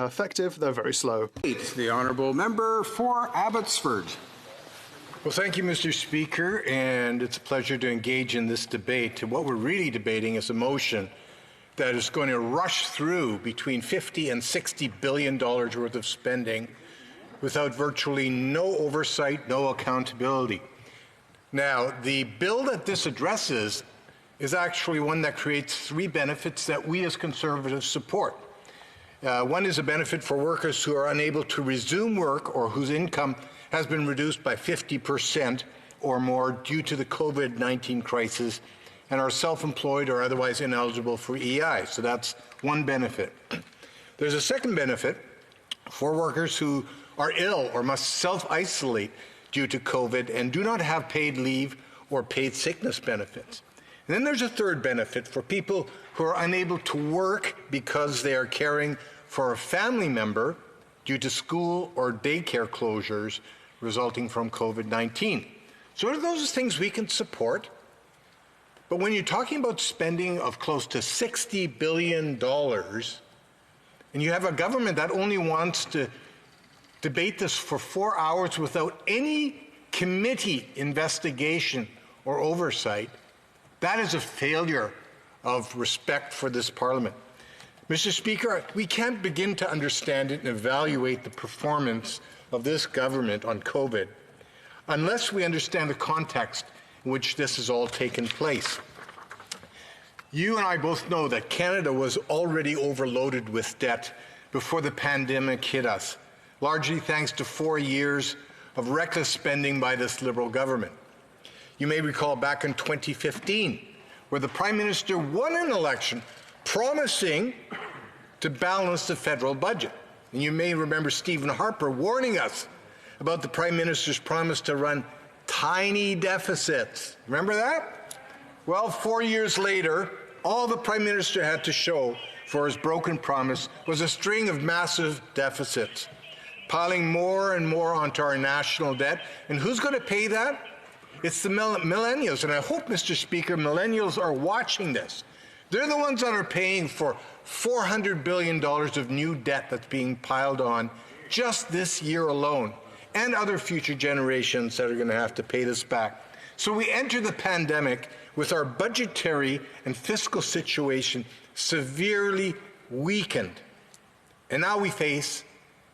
effective, they're very slow. The honourable member for Abbotsford. Well, thank you, Mr. Speaker, and it's a pleasure to engage in this debate. What we're really debating is a motion that is going to rush through between $50 and $60 billion worth of spending without virtually no oversight, no accountability. Now, the bill that this addresses is actually one that creates three benefits that we as Conservatives support. One is a benefit for workers who are unable to resume work or whose income has been reduced by 50% or more due to the COVID-19 crisis and are self-employed or otherwise ineligible for EI. So that's one benefit. There's a second benefit for workers who are ill or must self-isolate due to COVID and do not have paid leave or paid sickness benefits. And then there's a third benefit for people who are unable to work because they are caring for a family member due to school or daycare closures resulting from COVID-19. So are those things we can support? But when you're talking about spending of close to $60 billion, and you have a government that only wants to debate this for 4 hours without any committee investigation or oversight, that is a failure of respect for this Parliament. Mr. Speaker, we can't begin to understand it and evaluate the performance of this government on COVID unless we understand the context in which this has all taken place. You and I both know that Canada was already overloaded with debt before the pandemic hit us, largely thanks to 4 years of reckless spending by this Liberal government. You may recall back in 2015, where the Prime Minister won an election promising to balance the federal budget. And you may remember Stephen Harper warning us about the Prime Minister's promise to run tiny deficits. Remember that? Well, 4 years later, all the Prime Minister had to show for his broken promise was a string of massive deficits, piling more and more onto our national debt. And who's going to pay that? It's the millennials. And I hope, Mr. Speaker, millennials are watching this. They're the ones that are paying for $400 billion of new debt that's being piled on just this year alone, and other future generations that are going to have to pay this back. So we enter the pandemic with our budgetary and fiscal situation severely weakened. And now we face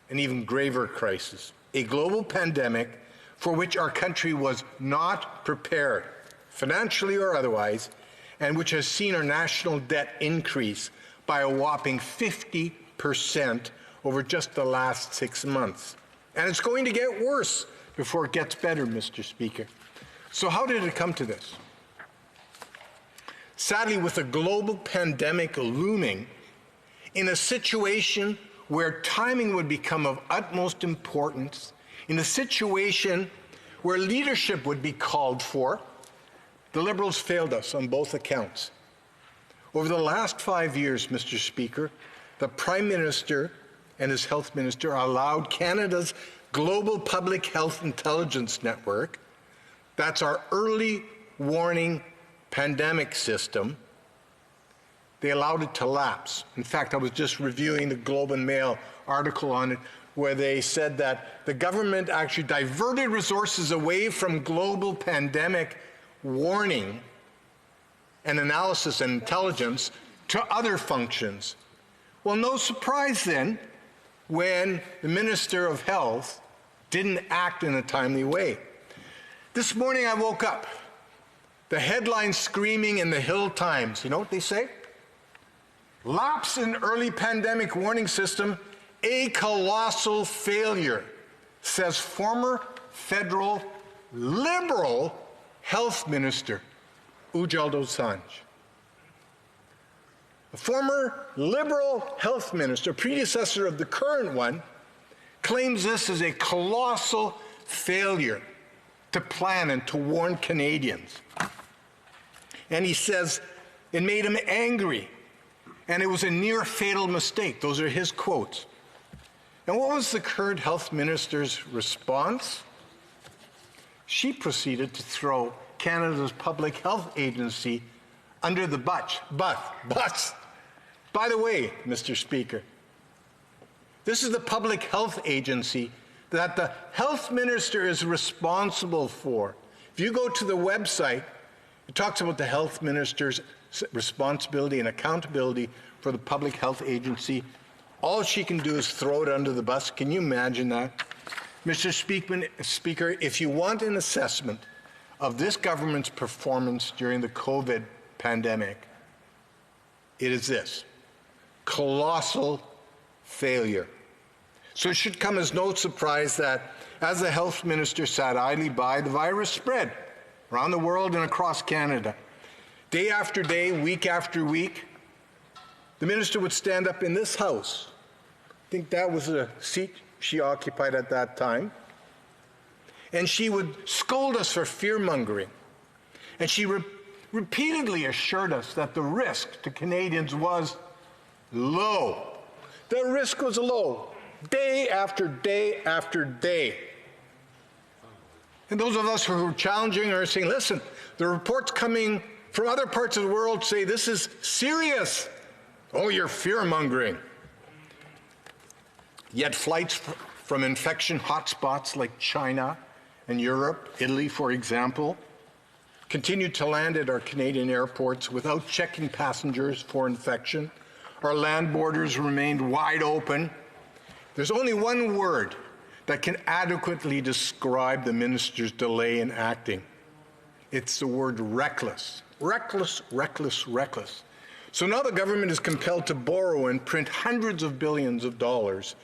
an even graver crisis, a global pandemic for which our country was not prepared, financially or otherwise, and which has seen our national debt increase by a whopping 50% over just the last 6 months. And it's going to get worse before it gets better, Mr. Speaker. So how did it come to this? Sadly, with a global pandemic looming, in a situation where timing would become of utmost importance, in a situation where leadership would be called for, the Liberals failed us on both accounts. Over the last 5 years, Mr. Speaker, the Prime Minister and his Health Minister allowed Canada's Global Public Health Intelligence Network, that's our early warning pandemic system, they allowed it to lapse. In fact, I was just reviewing the Globe and Mail article on it, where they said that the government actually diverted resources away from global pandemic warning and analysis and intelligence to other functions. Well, no surprise then when the Minister of Health didn't act in a timely way. This morning I woke up, the headline screaming in the Hill Times. You know what they say? Lapse in early pandemic warning system, a colossal failure, says former federal Liberal Health Minister Ujjal Dosanjh. A former Liberal Health Minister, predecessor of the current one, claims this is a colossal failure to plan and to warn Canadians. And he says it made him angry and it was a near fatal mistake. Those are his quotes. And what was the current health minister's response? She proceeded to throw Canada's public health agency under the bus. By the way, Mr. Speaker, This is the public health agency that the health minister is responsible for. If you go to the website, it talks about the health minister's responsibility and accountability for the public health agency. All she can do is throw it under the bus. Can you imagine that? Mr. Speaker, if you want an assessment of this government's performance during the COVID pandemic, it is this: colossal failure. So it should come as no surprise that as the health minister sat idly by, the virus spread around the world and across Canada. Day after day, week after week, the minister would stand up in this House. I think that was a seat she occupied at that time. And she would scold us for fear-mongering. And she repeatedly assured us that the risk to Canadians was low. The risk was low, day after day after day. And those of us who were challenging her are saying, listen, the reports coming from other parts of the world say this is serious. Oh, you're fear-mongering. Yet flights from infection hotspots like China and Europe, Italy, for example, continued to land at our Canadian airports without checking passengers for infection. Our land borders remained wide open. There's only one word that can adequately describe the minister's delay in acting. It's the word reckless. Reckless, reckless, reckless. So now the government is compelled to borrow and print hundreds of billions of dollars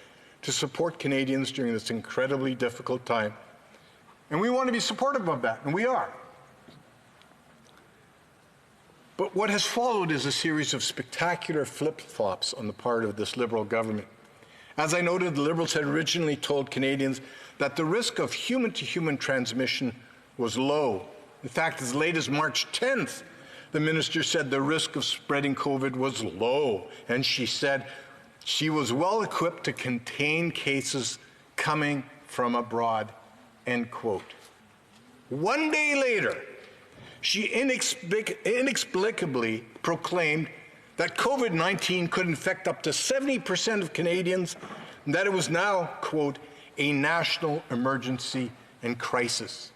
to support Canadians during this incredibly difficult time. And we want to be supportive of that, and we are. But what has followed is a series of spectacular flip-flops on the part of this Liberal government. As I noted, the Liberals had originally told Canadians that the risk of human-to-human transmission was low. In fact, as late as March 10th, the minister said the risk of spreading COVID was low, and she said she was well equipped to contain cases coming from abroad, end quote. One day later, she inexplicably proclaimed that COVID-19 could infect up to 70% of Canadians, and that it was now, quote, a national emergency and crisis.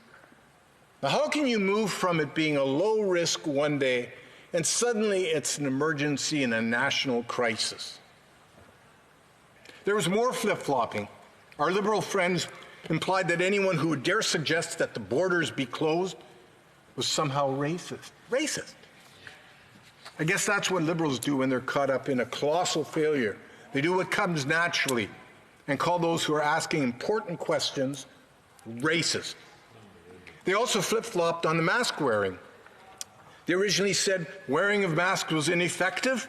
Now, how can you move from it being a low risk one day and suddenly it's an emergency and a national crisis? There was more flip-flopping. Our Liberal friends implied that anyone who would dare suggest that the borders be closed was somehow racist. Racist. I guess that's what Liberals do when they're caught up in a colossal failure. They do what comes naturally and call those who are asking important questions racist. They also flip-flopped on the mask wearing. They originally said wearing of masks was ineffective.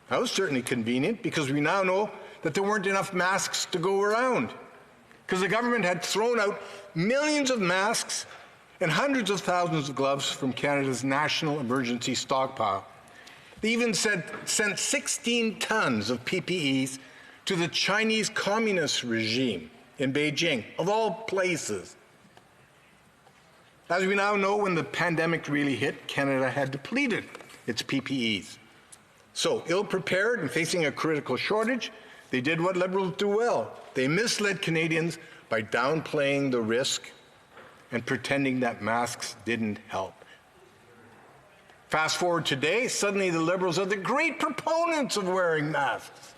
That was certainly convenient because we now know that there weren't enough masks to go around because the government had thrown out millions of masks and hundreds of thousands of gloves from Canada's national emergency stockpile. They even sent 16 tons of PPEs to the Chinese Communist regime in Beijing, of all places. As we now know, when the pandemic really hit, Canada had depleted its PPEs. So, ill-prepared and facing a critical shortage, they did what Liberals do well. They misled Canadians by downplaying the risk and pretending that masks didn't help. Fast forward today, suddenly the Liberals are the great proponents of wearing masks,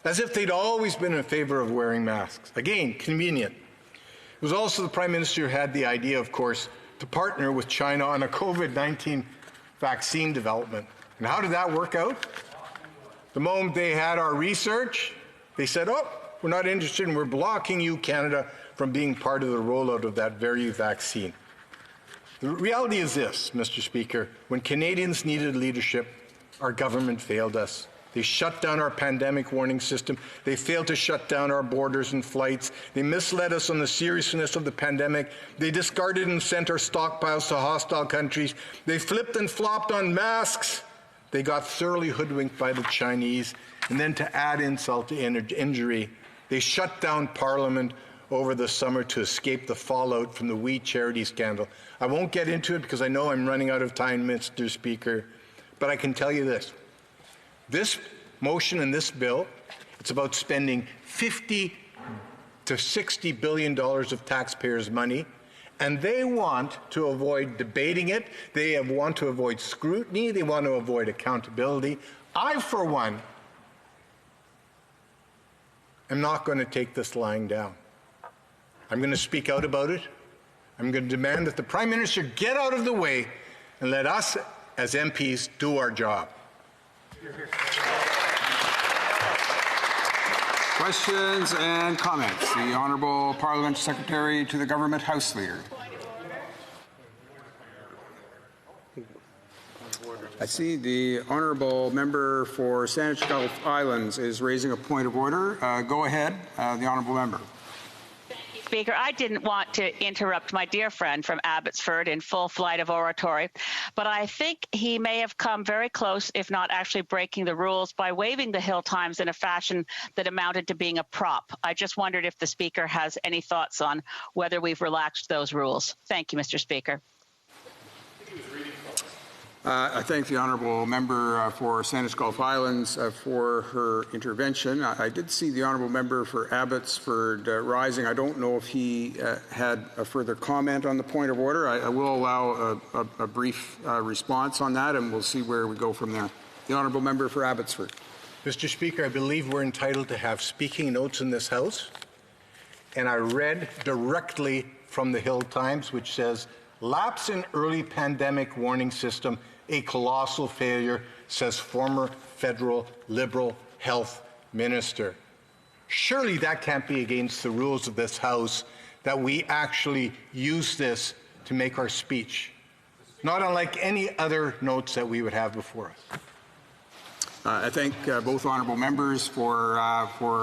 as if they'd always been in favor of wearing masks. Again, convenient. It was also the Prime Minister who had the idea, of course, to partner with China on a COVID-19 vaccine development. And how did that work out? The moment they had our research, they said, oh, we're not interested and we're blocking you, Canada, from being part of the rollout of that very vaccine. The reality is this, Mr. Speaker, when Canadians needed leadership, our government failed us. They shut down our pandemic warning system. They failed to shut down our borders and flights. They misled us on the seriousness of the pandemic. They discarded and sent our stockpiles to hostile countries. They flipped and flopped on masks. They got thoroughly hoodwinked by the Chinese. And then to add insult to injury, they shut down Parliament over the summer to escape the fallout from the We Charity scandal. I won't get into it because I know I'm running out of time, Mr. Speaker, but I can tell you this. This motion and this bill It's about spending $50 to $60 billion of taxpayers' money, and they want to avoid debating it. They want to avoid scrutiny. They want to avoid accountability. I, for one, am not going to take this lying down. I'm going to speak out about it. I'm going to demand that the Prime Minister get out of the way and let us, as MPs, do our job. Questions and comments. The Honourable Parliamentary Secretary to the Government House Leader. I see the Honourable Member for Saanich Gulf Islands is raising a point of order. Go ahead, the Honourable Member. Speaker, I didn't want to interrupt my dear friend from Abbotsford in full flight of oratory, but I think he may have come very close, if not actually breaking the rules, by waving the Hill Times in a fashion that amounted to being a prop. I just wondered if the Speaker has any thoughts on whether we've relaxed those rules. Thank you, Mr. Speaker. I thank the Honourable Member for Saanich Gulf Islands for her intervention. I did see the Honourable Member for Abbotsford rising. I don't know if he had a further comment on the point of order. I will allow a brief response on that, and we'll see where we go from there. The Honourable Member for Abbotsford. Mr. Speaker, I believe we're entitled to have speaking notes in this House, and I read directly from the Hill Times, which says, "Lapse in early pandemic warning system, a colossal failure," says former federal Liberal health minister. Surely that can't be against the rules of this House that we actually use this to make our speech, not unlike any other notes that we would have before us. I thank both honourable members for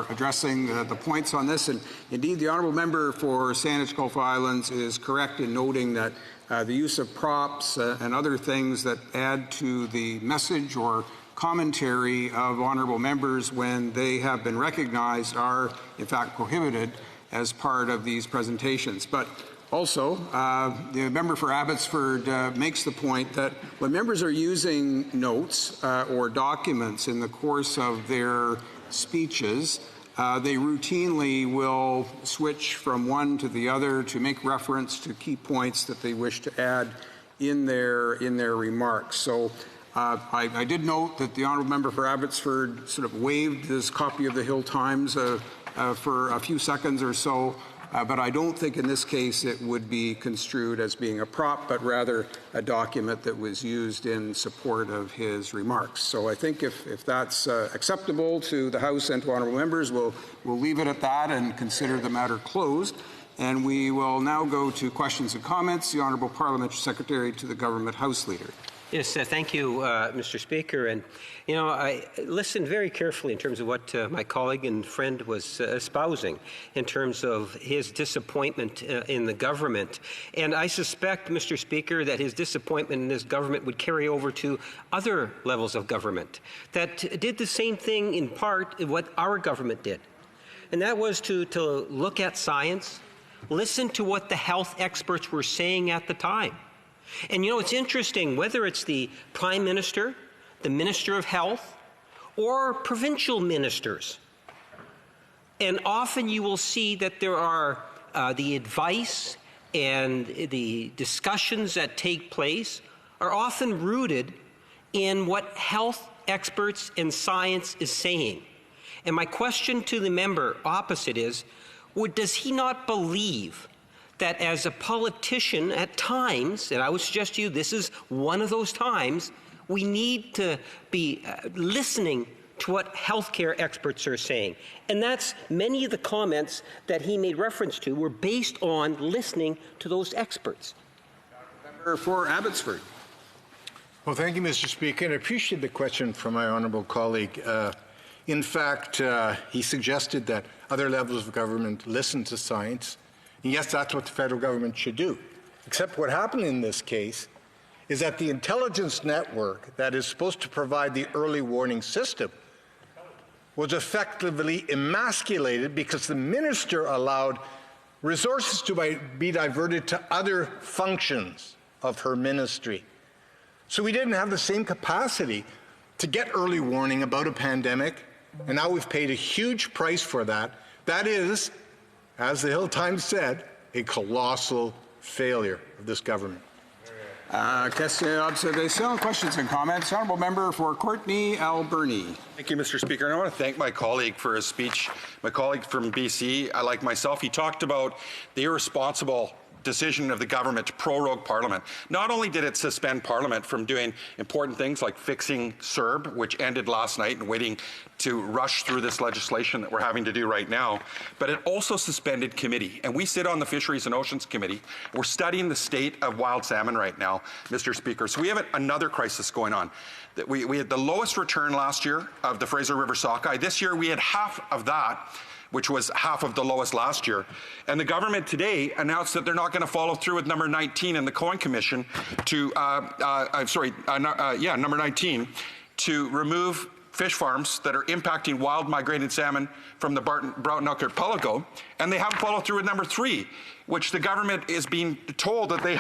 addressing the points on this. And indeed, the honourable member for Saanich Gulf Islands is correct in noting that the use of props and other things that add to the message or commentary of honourable members when they have been recognized are, in fact, prohibited as part of these presentations. But also, the member for Abbotsford makes the point that when members are using notes or documents in the course of their speeches, they routinely will switch from one to the other to make reference to key points that they wish to add in their remarks. So I did note that the honourable member for Abbotsford sort of waved his copy of the Hill Times for a few seconds or so. But I don't think in this case it would be construed as being a prop, but rather a document that was used in support of his remarks. So I think if that's acceptable to the House and to honourable members, we'll leave it at that and consider the matter closed. And we will now go to questions and comments. The Honourable Parliamentary Secretary to the Government House Leader. Yes, thank you, Mr. Speaker. And, you know, I listened very carefully in terms of what my colleague and friend was espousing in terms of his disappointment in the government. And I suspect, Mr. Speaker, that his disappointment in this government would carry over to other levels of government that did the same thing in part what our government did. And that was to look at science, listen to what the health experts were saying at the time. And you know, it's interesting, whether it's the Prime Minister, the Minister of Health, or provincial ministers. And often you will see that there are the advice and the discussions that take place are often rooted in what health experts and science is saying. And my question to the member opposite is, does he not believe that as a politician at times, and I would suggest to you this is one of those times, we need to be listening to what healthcare experts are saying. And that's many of the comments that he made reference to were based on listening to those experts. Member for Abbotsford. Well, thank you, Mr. Speaker, and I appreciate the question from my honourable colleague. In fact, he suggested that other levels of government listen to science. And yes, that's what the federal government should do. Except what happened in this case is that the intelligence network that is supposed to provide the early warning system was effectively emasculated because the minister allowed resources to be diverted to other functions of her ministry. So we didn't have the same capacity to get early warning about a pandemic And now we've paid a huge price for that. That is, as the Hill Times said, a colossal failure of this government. Question, observation, questions and comments. Honourable Member for Courtenay Alberni. Thank you, Mr. Speaker. And I want to thank my colleague for his speech. My colleague from BC, like myself, he talked about the irresponsible decision of the government to prorogue Parliament. Not only did it suspend Parliament from doing important things like fixing CERB, which ended last night, and waiting to rush through this legislation that we're having to do right now, but it also suspended committee. And we sit on the Fisheries and Oceans Committee. We're studying the state of wild salmon right now, Mr. Speaker. So we have another crisis going on. We had the lowest return last year of the Fraser River sockeye. This year we had half of that, which was half of the lowest last year. And the government today announced that they're not going to follow through with number 19 in the Cohen Commission to, number 19, to remove fish farms that are impacting wild migrated salmon from the Broughton Archipelago. And they haven't followed through with number 3, which the government is being told that they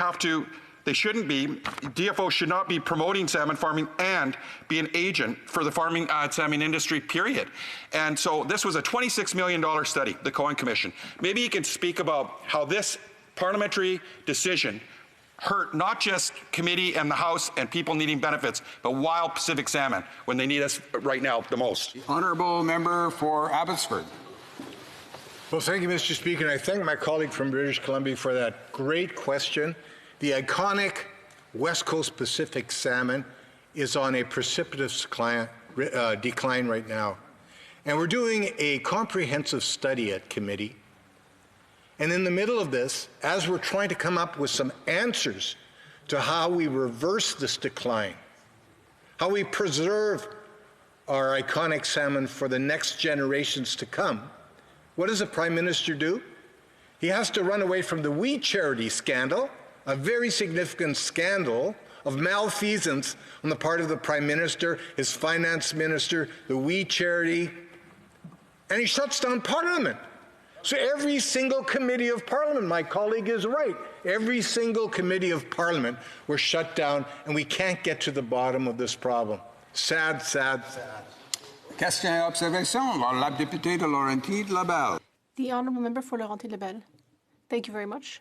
shouldn't be. DFO should not be promoting salmon farming and be an agent for the farming salmon industry, period. And so this was a $26 million study, the Cohen Commission. Maybe you can speak about how this parliamentary decision hurt not just committee and the House and people needing benefits, but wild Pacific salmon when they need us right now the most. Honourable Member for Abbotsford. Well, thank you, Mr. Speaker, and I thank my colleague from British Columbia for that great question. The iconic West Coast Pacific salmon is on a precipitous decline right now. And we're doing a comprehensive study at committee. And in the middle of this, as we're trying to come up with some answers to how we reverse this decline, how we preserve our iconic salmon for the next generations to come, what does the Prime Minister do? He has to run away from the We Charity scandal, a very significant scandal of malfeasance on the part of the Prime Minister, his Finance Minister, the We Charity, and he shuts down Parliament. So every single committee of Parliament, my colleague is right, every single committee of Parliament was shut down, and we can't get to the bottom of this problem. Sad, sad, sad. Question et observation, la députée de Laurentides-Labelle. The Honourable Member for Laurentides-Labelle. Thank you very much.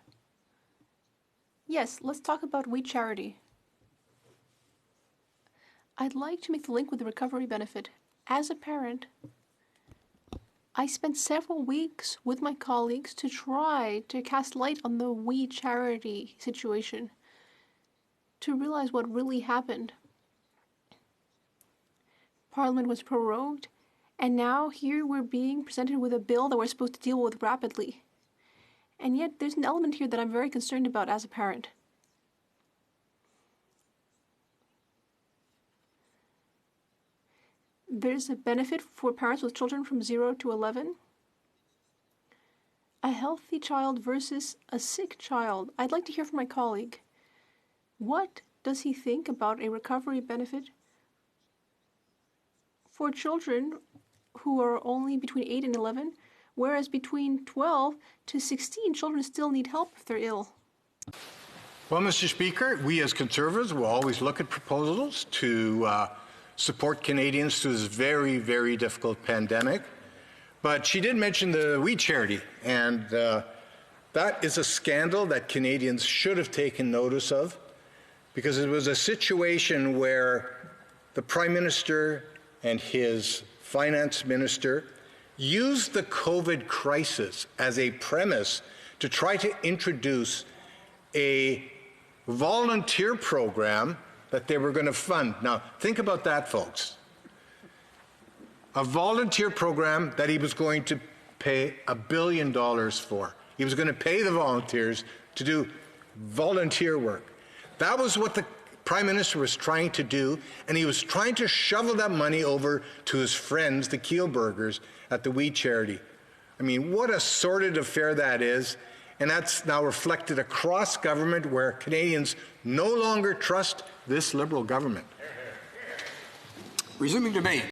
Yes, let's talk about We Charity. I'd like to make the link with the recovery benefit. As a parent, I spent several weeks with my colleagues to try to cast light on the We Charity situation, to realize what really happened. Parliament was prorogued, and now here we're being presented with a bill that we're supposed to deal with rapidly. And yet, there's an element here that I'm very concerned about as a parent. There's a benefit for parents with children from 0 to 11. A healthy child versus a sick child. I'd like to hear from my colleague. What does he think about a recovery benefit for children who are only between 8 and 11? Whereas between 12 to 16, children still need help if they're ill. Well, Mr. Speaker, we as Conservatives will always look at proposals to support Canadians through this very, very difficult pandemic. But she did mention the We Charity, and that is a scandal that Canadians should have taken notice of, because it was a situation where the Prime Minister and his Finance Minister used the COVID crisis as a premise to try to introduce a volunteer program that they were going to fund. Now, think about that, folks. A volunteer program that he was going to pay $1 billion for. He was going to pay the volunteers to do volunteer work. That was what the Prime Minister was trying to do, and he was trying to shovel that money over to his friends, the Kielburgers, at the We Charity. I mean, what a sordid affair that is, and that's now reflected across government, where Canadians no longer trust this Liberal government. Resuming debate.